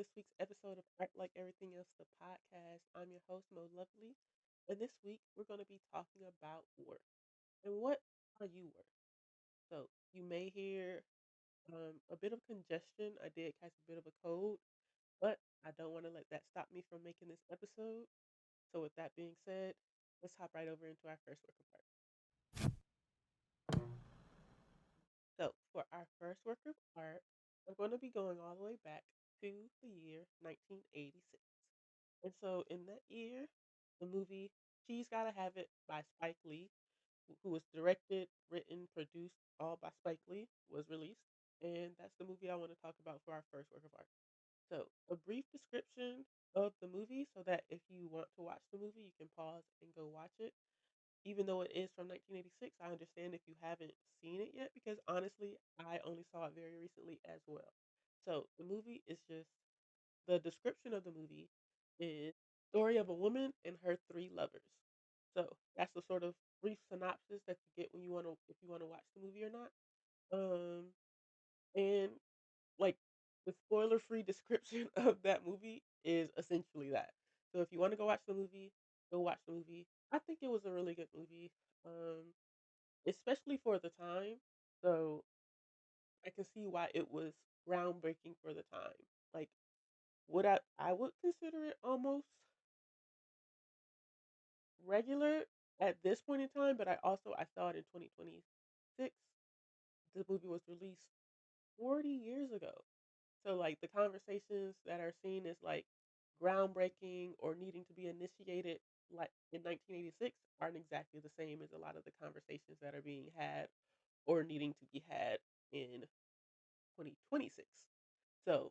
this week's episode of Art Like Everything Else, the podcast. I'm your host, Mo Lovely. And this week, we're going to be talking about work. And what are you worth? So, you may hear a bit of congestion. I did catch a bit of a cold, but I don't want to let that stop me from making this episode. So, with that being said, let's hop right over into our first work of art. So, for our first work of art, I'm going to be going all the way back to the year 1986. And so in that year, the movie She's Gotta Have It by Spike Lee, who was directed, written, produced, all by Spike Lee, was released. And that's the movie I want to talk about for our first work of art. So, a brief description of the movie so that if you want to watch the movie, you can pause and go watch it. Even though it is from 1986, I understand if you haven't seen it yet because honestly, I only saw it very recently as well. So, the movie is just the description of the movie is story of a woman and her three lovers. So that's the sort of brief synopsis that you get when you want to if you want to watch the movie or not. Um and like the spoiler free description of that movie is essentially that. So if you want to go watch the movie, go watch the movie. I think it was a really good movie. Especially for the time. So I can see why it was groundbreaking for the time. Like would I would consider it almost regular at this point in time, but I saw it in 2026. The movie was released 40 years ago. So like the conversations that are seen as like groundbreaking or needing to be initiated like in 1986 aren't exactly the same as a lot of the conversations that are being had or needing to be had in 2026. So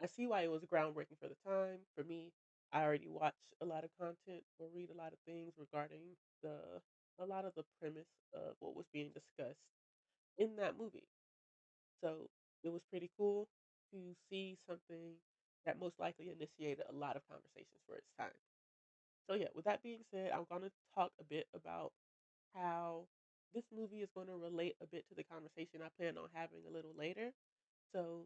I see why it was groundbreaking for the time. For me, I already watch a lot of content or read a lot of things regarding the a lot of the premise of what was being discussed in that movie. So it was pretty cool to see something that most likely initiated a lot of conversations for its time. So yeah, with that being said, I'm going to talk a bit about how this movie is going to relate a bit to the conversation I plan on having a little later. So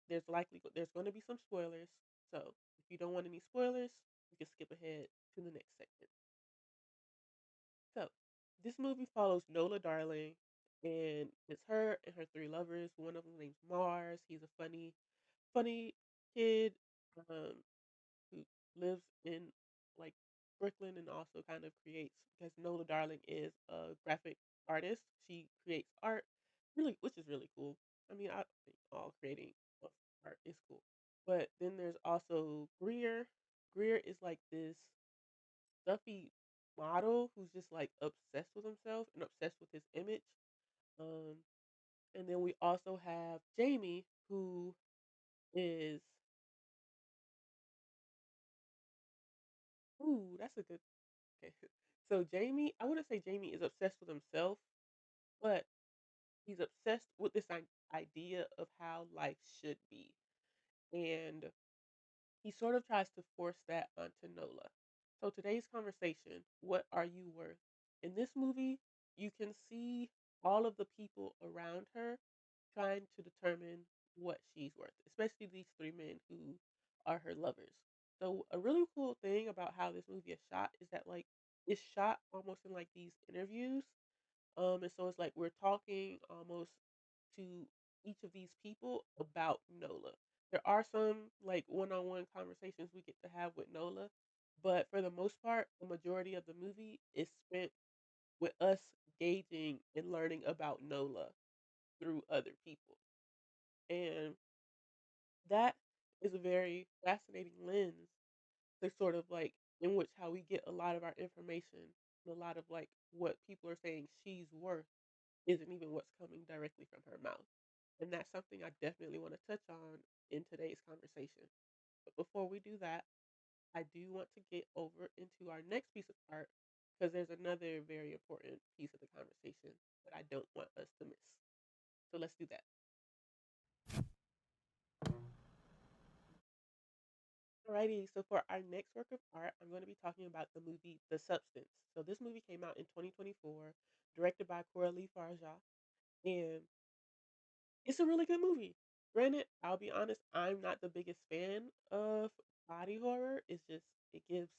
there's going to be some spoilers. So if you don't want any spoilers, you can skip ahead to the next segment. So this movie follows Nola Darling, and it's her and her three lovers. One of them named Mars. He's a funny kid um, who lives in like Brooklyn and also kind of creates because Nola Darling is a graphic artist. She creates art, really, which is really cool. I mean, I think all creating of art is cool. But then there's also Greer. Greer is like this stuffy model who's just like obsessed with himself and obsessed with his image. Um, and then we also have Jamie, who is ooh, that's a good okay. So Jamie, I wouldn't say Jamie is obsessed with himself, but he's obsessed with this idea of how life should be. And he sort of tries to force that onto Nola. So today's conversation, what are you worth? In this movie, you can see all of the people around her trying to determine what she's worth, especially these three men who are her lovers. So a really cool thing about how this movie is shot is that like it's shot almost in like these interviews and so it's like we're talking almost to each of these people about Nola. There are some like one-on-one conversations we get to have with Nola, but for the most part, the majority of the movie is spent with us gauging and learning about Nola through other people. And that is a very fascinating lens to sort of like in which how we get a lot of our information and a lot of like what people are saying she's worth isn't even what's coming directly from her mouth. And that's something I definitely want to touch on in today's conversation. But before we do that, I do want to get over into our next piece of art because there's another very important piece of the conversation that I don't want us to miss. So let's do that. Alrighty, so for our next work of art, I'm going to be talking about the movie The Substance. So this movie came out in 2024, directed by Coralie Farja, and it's a really good movie. Granted, I'll be honest, I'm not the biggest fan of body horror. It's just it gives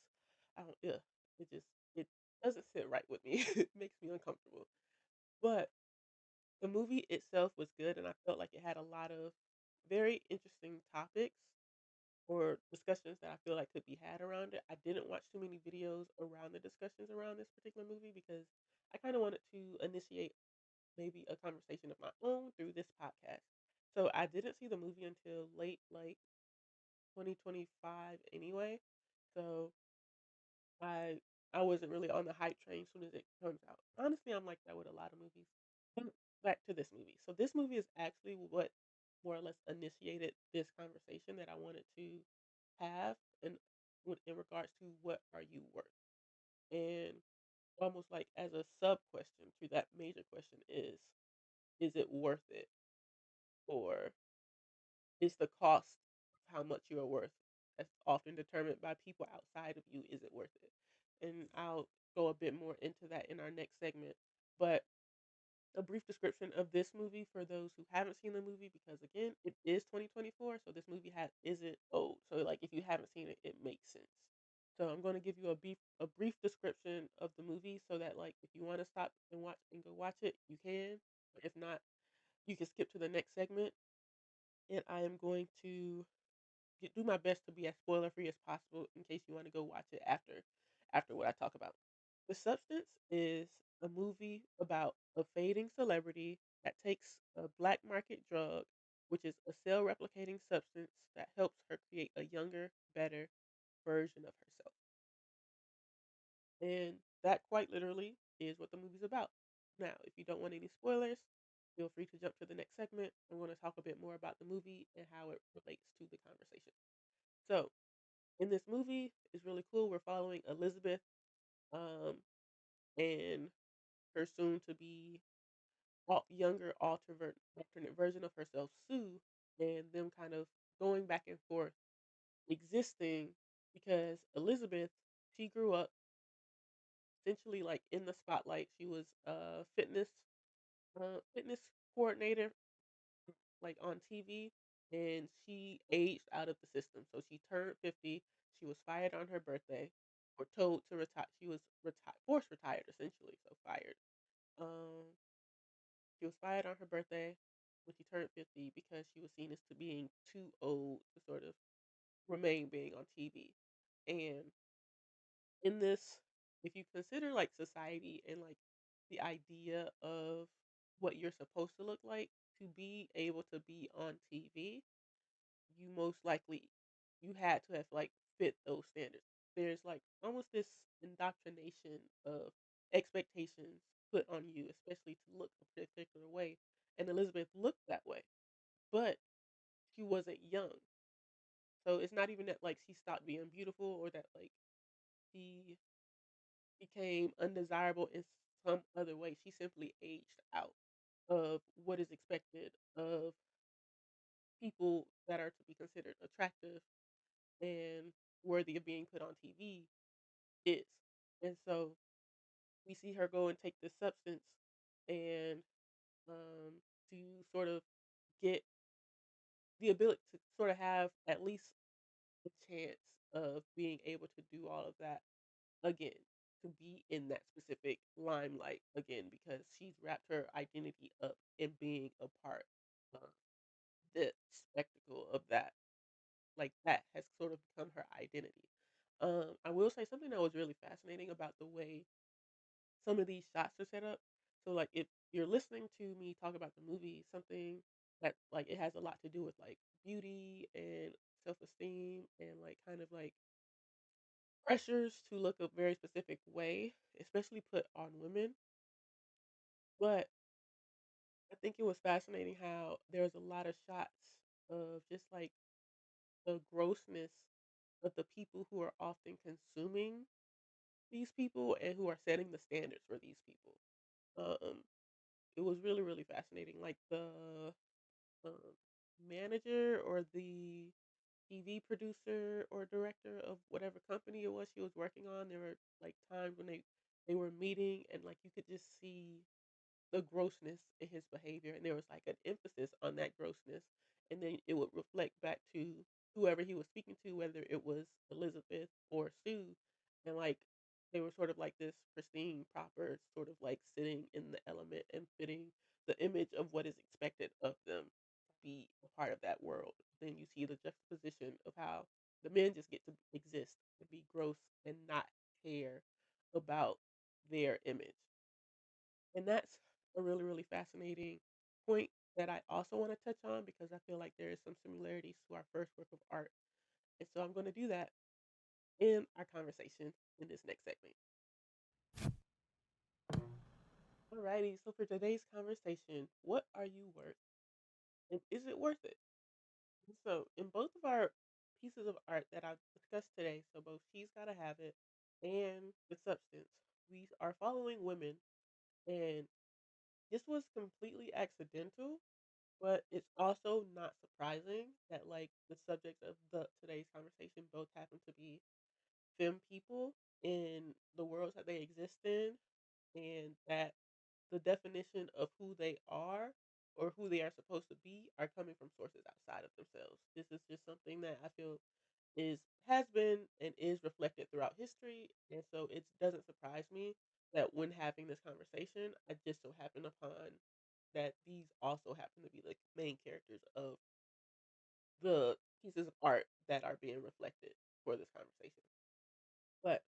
I don't ugh, it just it doesn't sit right with me. It makes me uncomfortable. But the movie itself was good and I felt like it had a lot of very interesting topics or discussions that I feel like could be had around it. I didn't watch too many videos around the discussions around this particular movie because I kind of wanted to initiate maybe a conversation of my own through this podcast. So I didn't see the movie until late, like 2025 anyway. So I I wasn't really on the hype train as soon as it comes out. Honestly, I'm like that with a lot of movies. But back to this movie. So this movie is actually what more or less initiated this conversation that I wanted to have in regards to what are you worth? And almost like as a sub question to that major question is it worth it? Or is the cost of how much you are worth that's often determined by people outside of you, is it worth it? And I'll go a bit more into that in our next segment. But a brief description of this movie for those who haven't seen the movie, because again, it is 2024, so this movie isn't old. So like if you haven't seen it, it makes sense. So I'm going to give you a brief description of the movie so that like if you want to stop and watch and go watch it, you can. But if not, you can skip to the next segment. And I am going to do my best to be as spoiler free as possible in case you want to go watch it after what I talk about. The Substance is a movie about a fading celebrity that takes a black market drug, which is a cell replicating substance that helps her create a younger, better version of herself. And that quite literally is what the movie's about. Now, if you don't want any spoilers, feel free to jump to the next segment. I'm going to talk a bit more about the movie and how it relates to the conversation. So, in this movie, it's really cool. We're following Elizabeth um, and her soon to be younger, alternate version of herself, Sue, and them kind of going back and forth, existing because Elizabeth, she grew up essentially like in the spotlight. She was a fitness coordinator like on TV, and she aged out of the system. So she turned 50. She was fired on her birthday, or told to retire. She was forced retired essentially. So fired. Um, she was fired on her birthday when she turned 50 because she was seen as to being too old to sort of remain being on TV. And in this, if you consider like society and like the idea of what you're supposed to look like to be able to be on TV, you most likely you had to have like fit those standards. There's like almost this indoctrination of expectations put on you, especially to look a particular way. And Elizabeth looked that way, but she wasn't young. So it's not even that like she stopped being beautiful or that like she became undesirable in some other way. She simply aged out of what is expected of people that are to be considered attractive and worthy of being put on TV is. And so we see her go and take this substance and to sort of get the ability to sort of have at least a chance of being able to do all of that again, to be in that specific limelight again, because she's wrapped her identity up in being a part of the spectacle of that. Like that has sort of become her identity. I will say something that was really fascinating about the way some of these shots are set up. So like if you're listening to me talk about the movie, something that like it has a lot to do with like beauty and self esteem and like kind of like pressures to look a very specific way, especially put on women. But I think it was fascinating how there was a lot of shots of just like the grossness of the people who are often consuming these people and who are setting the standards for these people. Um, it was really, really fascinating. Like the um, manager or the TV producer or director of whatever company it was she was working on, there were like times when they were meeting and like you could just see the grossness in his behavior and there was like an emphasis on that grossness and then it would reflect back to whoever he was speaking to, whether it was Elizabeth or Sue, and like they were sort of like this pristine, proper, sort of like sitting in the element and fitting the image of what is expected of them to be a part of that world. Then you see the juxtaposition of how the men just get to exist and be gross and not care about their image. And that's a really, really fascinating point that I also want to touch on because I feel like there is some similarities to our first work of art. And so I'm going to do that in our conversation in this next segment. Alrighty, so for today's conversation, what are you worth? And is it worth it? So, in both of our pieces of art that I've discussed today, so both She's Gotta Have It and The Substance, we are following women, and this was completely accidental, but it's also not surprising that like the subjects of the today's conversation both happen to be femme people in the worlds that they exist in, and that the definition of who they are or who they are supposed to be are coming from sources outside of themselves. This is just something that I feel is has been and is reflected throughout history, and so it doesn't surprise me that when having this conversation, I just so happen upon that these also happen to be the main characters of the pieces of art that are being reflected for this conversation. But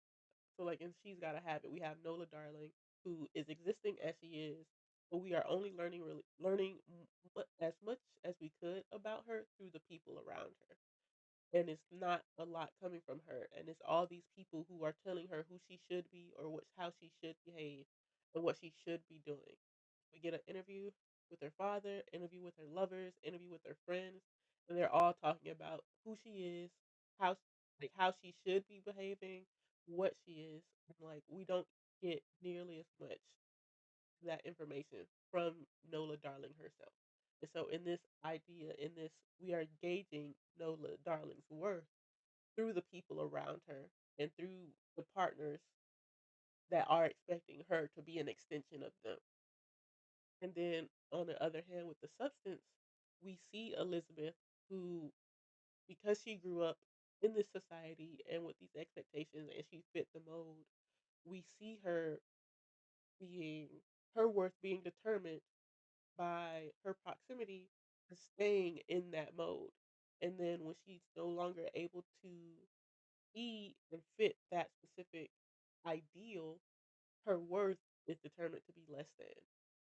so like in She's Gotta Have It, we have Nola Darling who is existing as she is, but we are only learning as much as we could about her through the people around her. And it's not a lot coming from her, and it's all these people who are telling her who she should be or how she should behave and what she should be doing. We get an interview with her father, interview with her lovers, interview with her friends, and they're all talking about who she is, how how she should be behaving, what she is, and like we don't get nearly as much of that information from Nola Darling herself. And so in this idea, in this, we are gauging Nola Darling's worth through the people around her and through the partners that are expecting her to be an extension of them. And then on the other hand, with the substance, we see Elizabeth, who, because she grew up in this society and with these expectations and she fit the mold, we see her being, her worth being determined by her proximity to staying in that mode. And then when she's no longer able to be and fit that specific ideal, her worth is determined to be less than.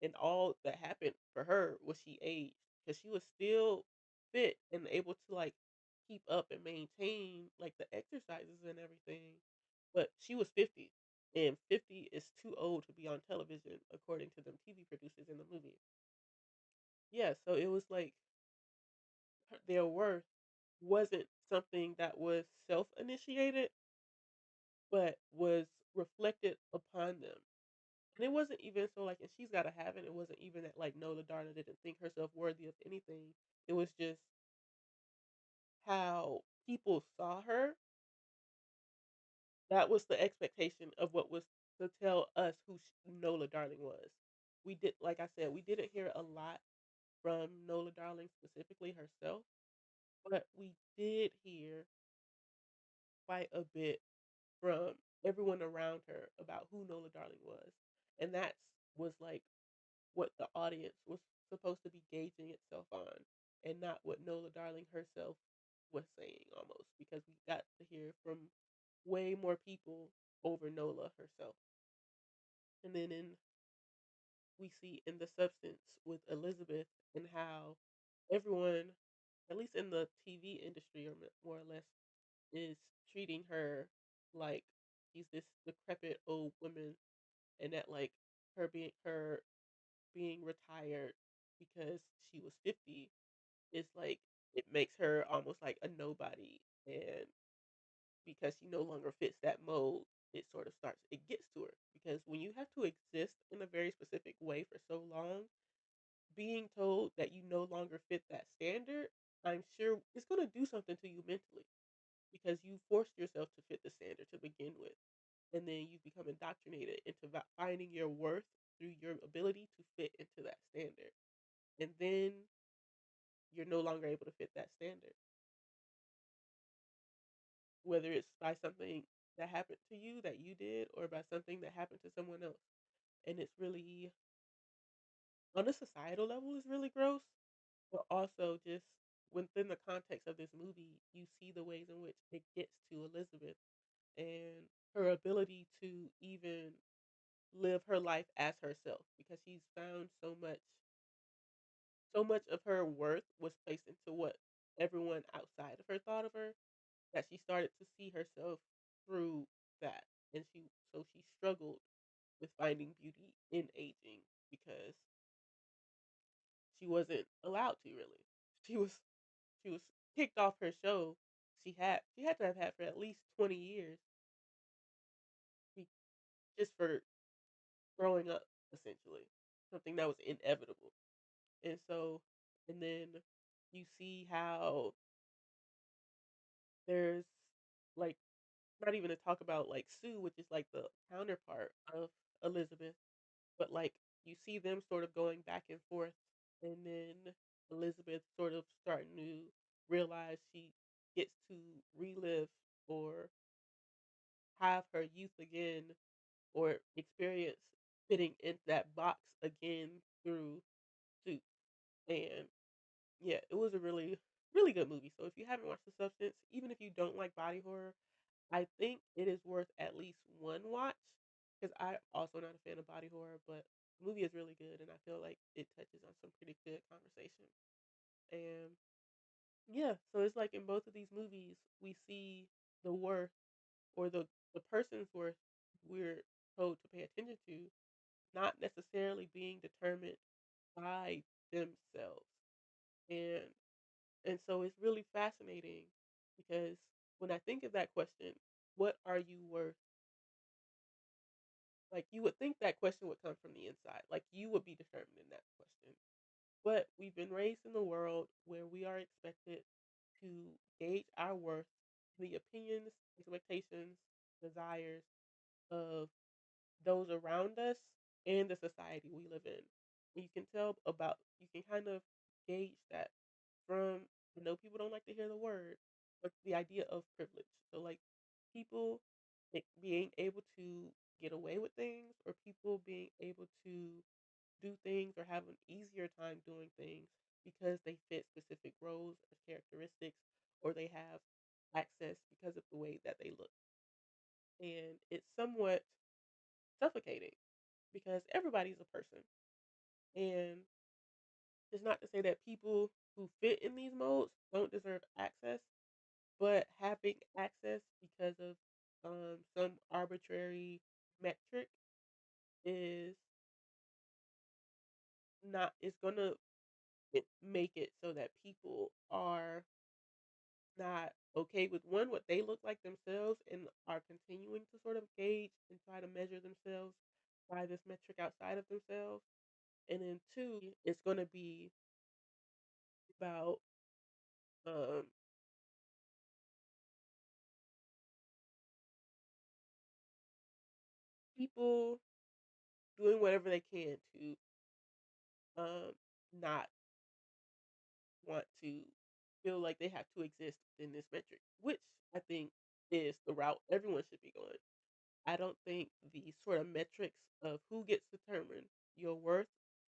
And all that happened for her was she aged because she was still fit and able to like keep up and maintain like the exercises and everything. But she was 50, and 50 is too old to be on television, according to them TV producers in the movie. Yeah, so it was like their worth wasn't something that was self initiated, but was reflected upon them. And it wasn't even so like, and She's Gotta Have It. It wasn't even that like Nola Darling didn't think herself worthy of anything. It was just how people saw her. That was the expectation of what was to tell us who Nola Darling was. We did, like I said, we didn't hear a lot from Nola Darling specifically herself, but we did hear quite a bit from everyone around her about who Nola Darling was. And that's was like what the audience was supposed to be gauging itself on and not what Nola Darling herself was saying almost because we got to hear from way more people over Nola herself. And then we see in the substance with Elizabeth and how everyone, at least in the TV industry or more or less, is treating her like she's this decrepit old woman and that like her being retired because she was 50 is like it makes her almost like a nobody, and because she no longer fits that mold, it gets to her because when you have to exist in a very specific way for so long, being told that you no longer fit that standard, I'm sure it's going to do something to you mentally because you forced yourself to fit the standard to begin with, and then you become indoctrinated into finding your worth through your ability to fit into that standard. And then you're no longer able to fit that standard, whether it's by something that happened to you that you did or by something that happened to someone else. And it's really, on a societal level, is really gross, but also just within the context of this movie, you see the ways in which it gets to Elizabeth and her ability to even live her life as herself because she's found so much of her worth was placed into what everyone outside of her thought of her, that she started to see herself through that. And she struggled with finding beauty in aging because she wasn't allowed to really. She was she was kicked off her show. She had to have had for at least 20 years be- just for growing up, essentially. Something that was inevitable. And so, and then you see how there's like, not even to talk about like Sue, which is like the counterpart of Elizabeth, but like you see them sort of going back and forth, and then Elizabeth sort of starting to realize she gets to relive or have her youth again or experience fitting into that box again through Sue. And yeah, it was a really, really good movie. So if you haven't watched The Substance, even if you don't like body horror, I think it is worth at least one watch because I'm also not a fan of body horror, but the movie is really good and I feel like it touches on some pretty good conversation. And yeah, so it's like in both of these movies, we see the worth or the person's worth we're told to pay attention to not necessarily being determined by themselves. And And so it's really fascinating because when I think of that question, what are you worth? Like you would think that question would come from the inside. Like you would be determined in that question. But we've been raised in a world where we are expected to gauge our worth, the opinions, expectations, desires of those around us and the society we live in. And you can kind of gauge that from, I know people don't like to hear the word, but the idea of privilege. So, like, people being able to get away with things, or people being able to do things or have an easier time doing things because they fit specific roles or characteristics, or they have access because of the way that they look. And it's somewhat suffocating because everybody's a person. And it's not to say that people who fit in these modes don't deserve access, but having access because of some arbitrary metric is not is gonna make it so that people are not okay with one what they look like themselves and are continuing to sort of gauge and try to measure themselves by this metric outside of themselves. And then two, it's gonna be about um people doing whatever they can to um not want to feel like they have to exist in this metric, which I think is the route everyone should be going. I don't think the sort of metrics of who gets determined your worth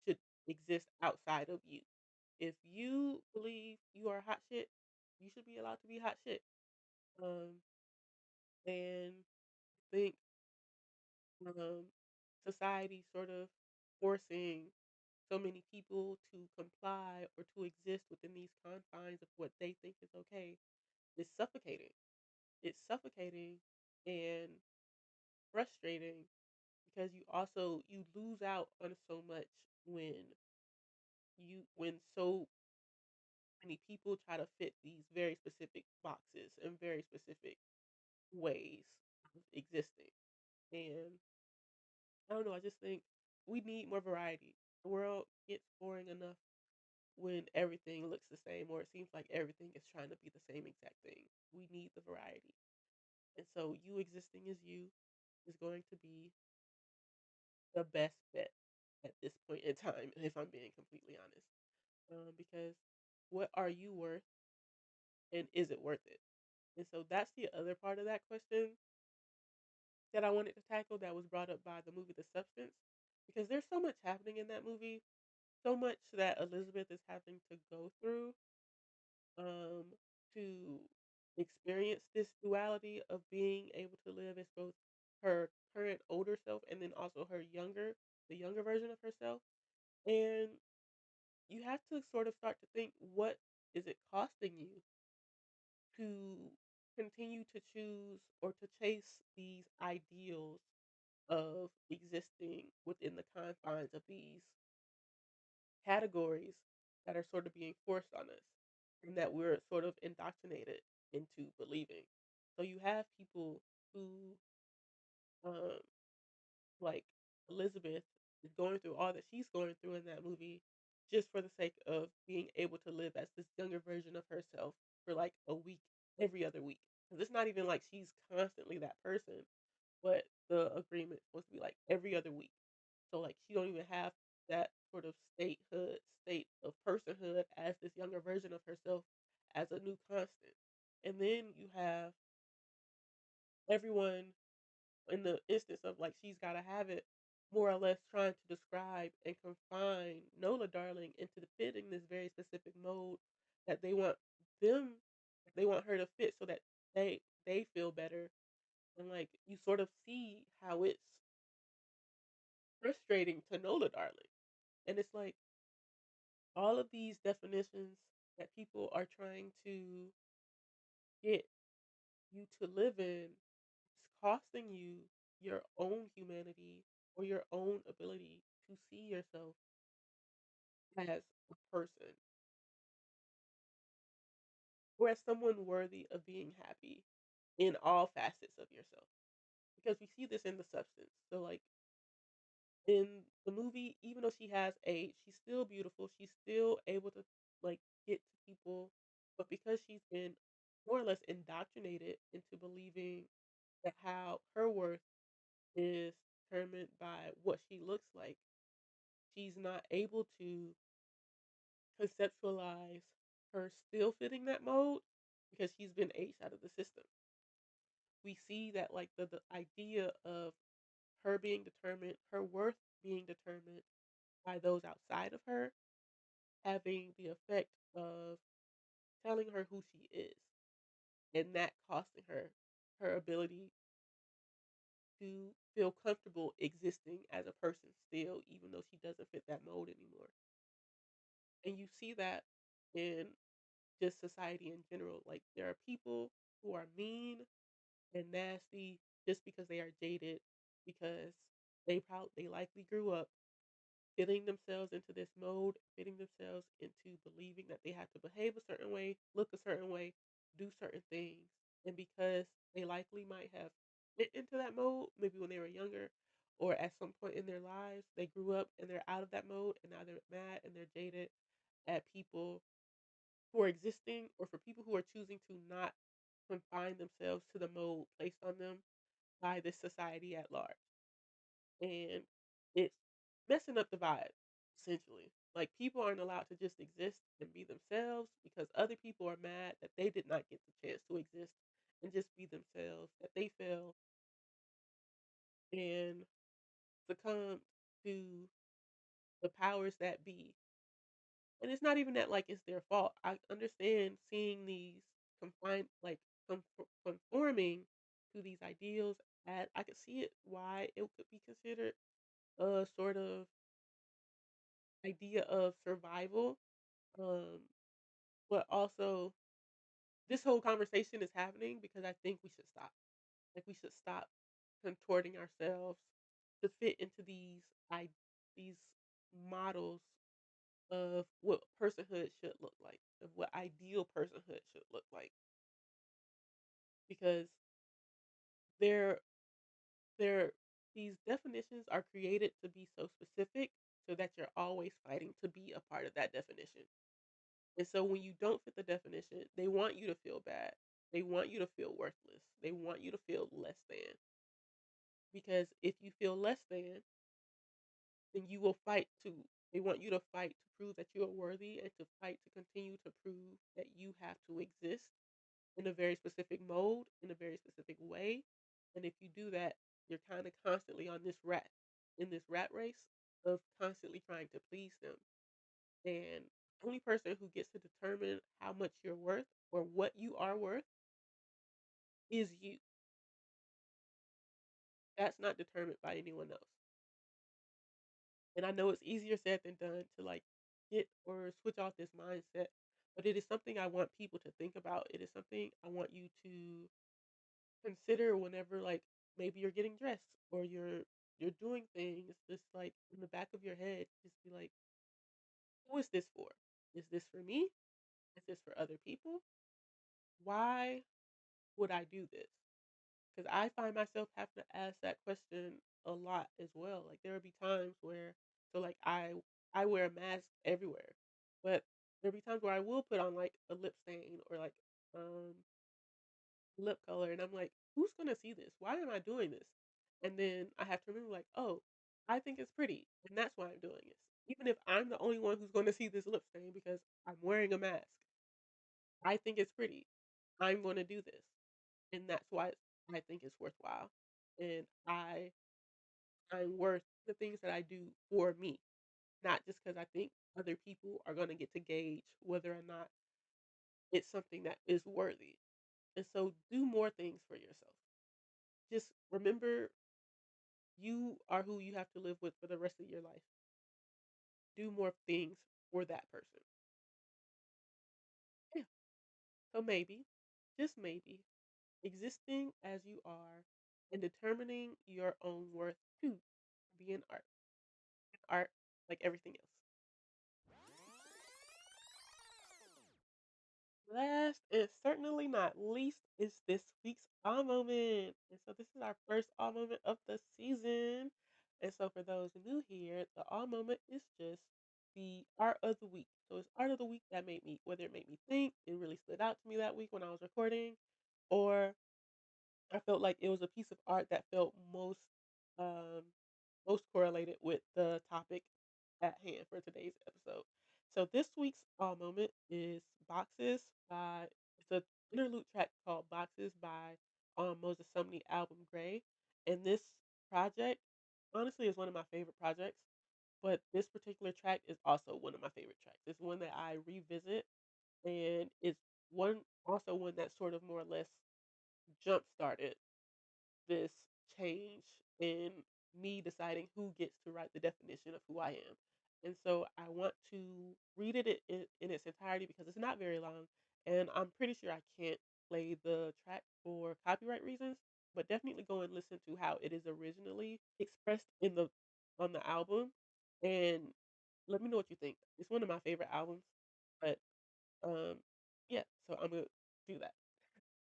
should exist outside of you. If you believe you are hot shit, you should be allowed to be hot shit. Um, and I think um, society sort of forcing so many people to comply or to exist within these confines of what they think is okay is suffocating. It's suffocating and frustrating because you lose out on so much when so many people try to fit these very specific boxes and very specific ways of existing. And I don't know, I just think we need more variety. The world gets boring enough when everything looks the same or it seems like everything is trying to be the same exact thing. We need the variety. And so you existing as you is going to be the best bet at this point in time, if I'm being completely honest. Because what are you worth and is it worth it? And so that's the other part of that question that I wanted to tackle that was brought up by the movie The Substance. Because there's so much happening in that movie, so much that Elizabeth is having to go through um to experience this duality of being able to live as both her current older self and then also the younger version of herself. And you have to sort of start to think, what is it costing you to continue to choose or to chase these ideals of existing within the confines of these categories that are sort of being forced on us and that we're sort of indoctrinated into believing. So you have people who, um, like Elizabeth, is going through all that she's going through in that movie just for the sake of being able to live as this younger version of herself for like a week, every other week. Because it's not even like she's constantly that person, but the agreement is supposed to be like every other week. So like she don't even have that sort of state of personhood as this younger version of herself as a new constant. And then you have everyone in the instance of like she's gotta have it more or less trying to describe and confine Nola Darling into the fitting this very specific mode that them they want her to fit so that they feel better. And like you sort of see how it's frustrating to Nola Darling. And it's like all of these definitions that people are trying to get you to live in is costing you your own humanity or your own ability to see yourself as a person or as someone worthy of being happy in all facets of yourself. Because we see this in the substance. So like in the movie, even though she has age, she's still beautiful. She's still able to like get to people, but because she's been more or less indoctrinated into believing that how her worth is determined by what she looks like, she's not able to conceptualize her still fitting that mold because she's been aged out of the system. We see that like the idea of her being determined, her worth being determined by those outside of her having the effect of telling her who she is and that costing her her ability to feel comfortable existing as a person still, even though she doesn't fit that mold anymore. And you see that in just society in general. Like there are people who are mean and nasty just because they are jaded, because they likely grew up fitting themselves into this mode, fitting themselves into believing that they have to behave a certain way, look a certain way, do certain things. And because they likely might have fit into that mode, maybe when they were younger or at some point in their lives, they grew up and they're out of that mode and now they're mad and they're jaded at people who are existing or for people who are choosing to not confine themselves to the mode placed on them by this society at large. And it's messing up the vibe, essentially. Like people aren't allowed to just exist and be themselves because other people are mad that they did not get the chance to exist and just be themselves, that they fell and succumbed to the powers that be. And it's not even that like it's their fault. I understand seeing these conforming to these ideals. As I could see it why it could be considered a sort of idea of survival. Um, but also this whole conversation is happening because I think we should stop. Like we should stop contorting ourselves to fit into these models of what personhood should look like, of what ideal personhood should look like. Because they're they're these definitions are created to be so specific so that you're always fighting to be a part of that definition. And so when you don't fit the definition, they want you to feel bad. They want you to feel worthless. They want you to feel less than. Because if you feel less than, then you will fight to They want you to fight to prove that you are worthy and to fight to continue to prove that you have to exist in a very specific mode, in a very specific way. And if you do that, you're kind of constantly on this rat race of constantly trying to please them. And the only person who gets to determine how much you're worth or what you are worth is you. That's not determined by anyone else. And I know it's easier said than done to like get or switch off this mindset, but it is something I want people to think about. It is something I want you to consider whenever like maybe you're getting dressed or you're doing things just like in the back of your head, just be like, who is this for? Is this for me? Is this for other people? Why would I do this? Because I find myself having to ask that question a lot as well. Like there will be times where so like I wear a mask everywhere. But there'll be times where I will put on like a lip stain or like um lip color and I'm like, who's gonna see this? Why am I doing this? And then I have to remember like, oh, I think it's pretty and that's why I'm doing this. Even if I'm the only one who's gonna see this lip stain because I'm wearing a mask. I think it's pretty. I'm gonna do this. And that's why I think it's worthwhile. And I'm worth the things that I do for me, not just because I think other people are gonna get to gauge whether or not it's something that is worthy. And so do more things for yourself. Just remember you are who you have to live with for the rest of your life. Do more things for that person. Yeah. So maybe, just maybe, existing as you are and determining your own worth too can be an art. Art like everything else. Last and certainly not least is this week's awe moment. And so this is our first awe moment of the season. And so for those new here, the awe moment is just the art of the week. So it's art of the week that made me, whether it made me think, it really stood out to me that week when I was recording, or I felt like it was a piece of art that felt um most correlated with the topic at hand for today's episode. So this week's moment is Boxes by it's a interlude track called Boxes by Moses Sumney album Gray. And this project honestly is one of my favorite projects, but this particular track is also one of my favorite tracks. It's one that I revisit and it's one that sort of more or less jump started this change in me deciding who gets to write the definition of who I am. And so I want to read it in its entirety because it's not very long. And I'm pretty sure I can't play the track for copyright reasons, but definitely go and listen to how it is originally expressed in the on the album. And let me know what you think. It's one of my favorite albums, but um yeah, so I'm gonna do that.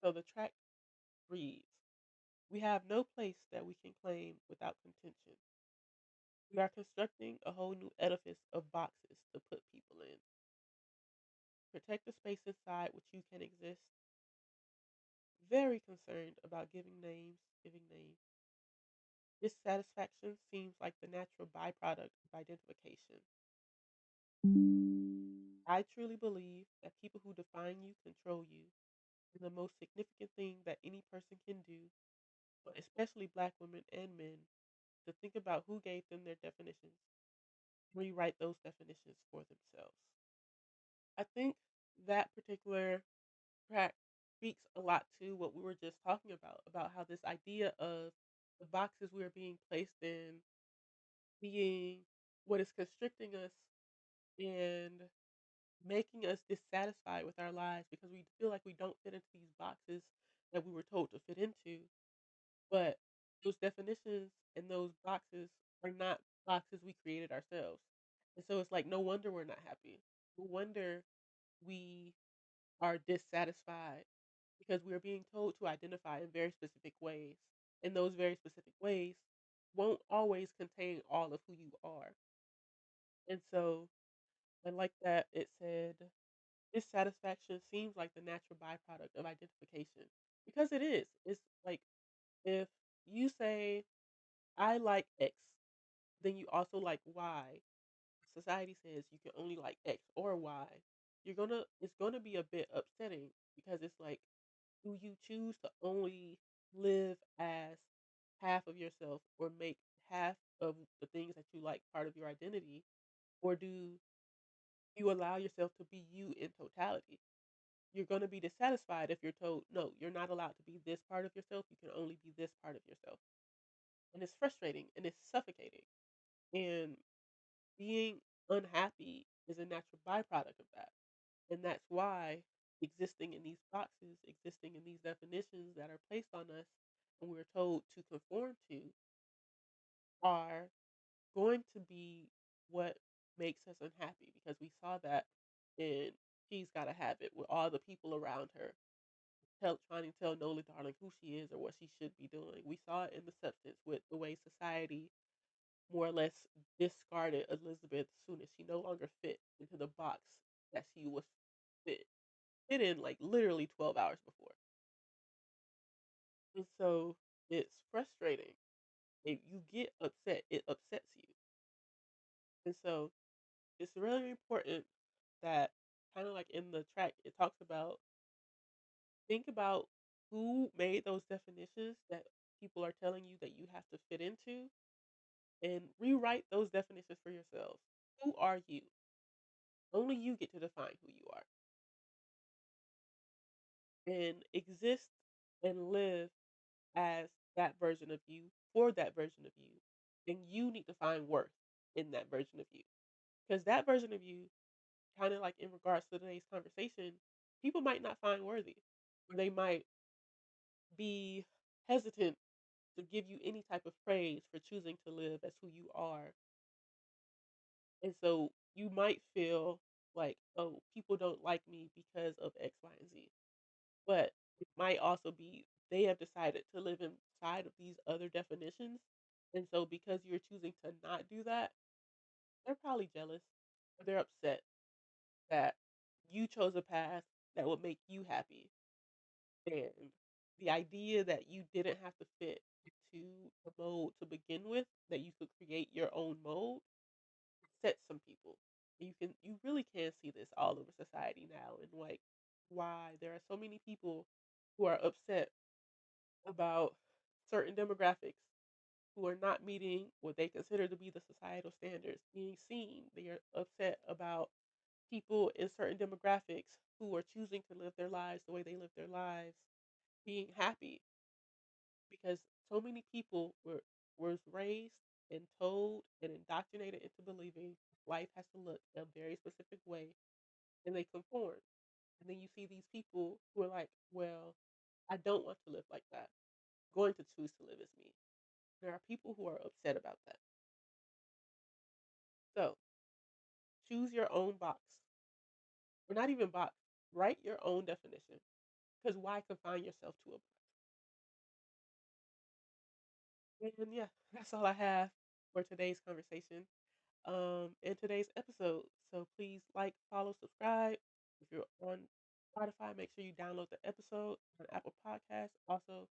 So the track reads, we have no place that we can claim without contention. We are constructing a whole new edifice of boxes to put people in. Protect the space inside which you can exist. Very concerned about giving names. Dissatisfaction seems like the natural byproduct of identification. I truly believe that people who define you control you, and the most significant thing that any person can do, but especially black women and men, to think about who gave them their definitions, rewrite those definitions for themselves. I think that particular track speaks a lot to what we were just talking about how this idea of the boxes we are being placed in being what is constricting us and making us dissatisfied with our lives because we feel like we don't fit into these boxes that we were told to fit into. But those definitions and those boxes are not boxes we created ourselves. And so it's like no wonder we're not happy. No wonder we are dissatisfied because we are being told to identify in very specific ways. And those very specific ways won't always contain all of who you are. And so I like that it said dissatisfaction seems like the natural byproduct of identification because it is. It's like if you say, I like X, then you also like Y. society says you can only like X or Y, it's gonna be a bit upsetting because it's like, do you choose to only live as half of yourself or make half of the things that you like part of your identity, or do you allow yourself to be you in totality? You're going to be dissatisfied if you're told, no, you're not allowed to be this part of yourself. You can only be this part of yourself. And it's frustrating and it's suffocating. And being unhappy is a natural byproduct of that. And that's why existing in these boxes, existing in these definitions that are placed on us and we're told to conform to are going to be what makes us unhappy, because we saw that in She's Gotta Have It with all the people around her trying to tell Nola Darling who she is or what she should be doing. We saw it in The Substance with the way society more or less discarded Elizabeth as soon as she no longer fit into the box that she was fit fit in, like literally 12 hours before. And so it's frustrating. If you get upset, it upsets you. And so it's really important that, kind of like in the track, it talks about, think about who made those definitions that people are telling you that you have to fit into, and rewrite those definitions for yourselves. Who are you? Only you get to define who you are, and exist and live as that version of you for that version of you. And you need to find worth in that version of you, because that version of you, kind of like in regards to today's conversation, people might not find worthy, or they might be hesitant to give you any type of praise for choosing to live as who you are. And so you might feel like, oh, people don't like me because of X, Y, and Z. But it might also be they have decided to live inside of these other definitions. And so because you're choosing to not do that, they're probably jealous or they're upset that you chose a path that would make you happy. And the idea that you didn't have to fit into the mold to begin with, that you could create your own mold, upsets some people. You really can see this all over society now, and like why there are so many people who are upset about certain demographics who are not meeting what they consider to be the societal standards being seen. They are upset about people in certain demographics who are choosing to live their lives the way they live their lives being happy, because so many people were raised and told and indoctrinated into believing life has to look a very specific way, and they conform. And then you see these people who are like, well, I don't want to live like that. I'm going to choose to live as me. There are people who are upset about that. So choose your own box, or not even box. Write your own definition. Because why confine yourself to a box? And yeah, that's all I have for today's conversation. In today's episode. So please like, follow, subscribe. If you're on Spotify, make sure you download the episode on Apple Podcasts. Also,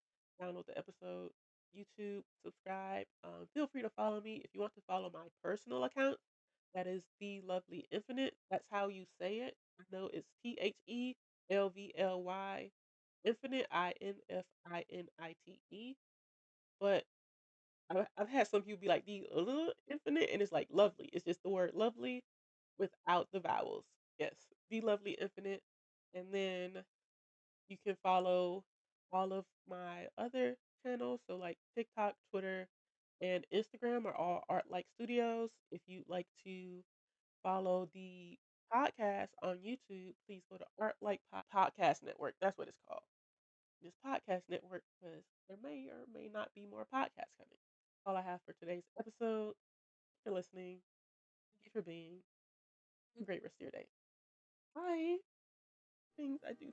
download the episode YouTube, subscribe. Feel free to follow me if you want to follow my personal account. That is The Lovely Infinite. That's how you say it. I know it's TheLvly Infinite, Infinite. But I've had some people be like the infinite, and it's like lovely. It's just the word lovely without the vowels. Yes, the lovely infinite. And then you can follow all of my other channels. So like TikTok, Twitter, and Instagram are all Art Like Studios. If you'd like to follow the podcast on YouTube, please go to Art Like Podcast Network. That's what it's called. This podcast network, because there may or may not be more podcasts coming. All I have for today's episode. Thank you for listening. Thank you for being. Have a great rest of your day. Bye. Things I do.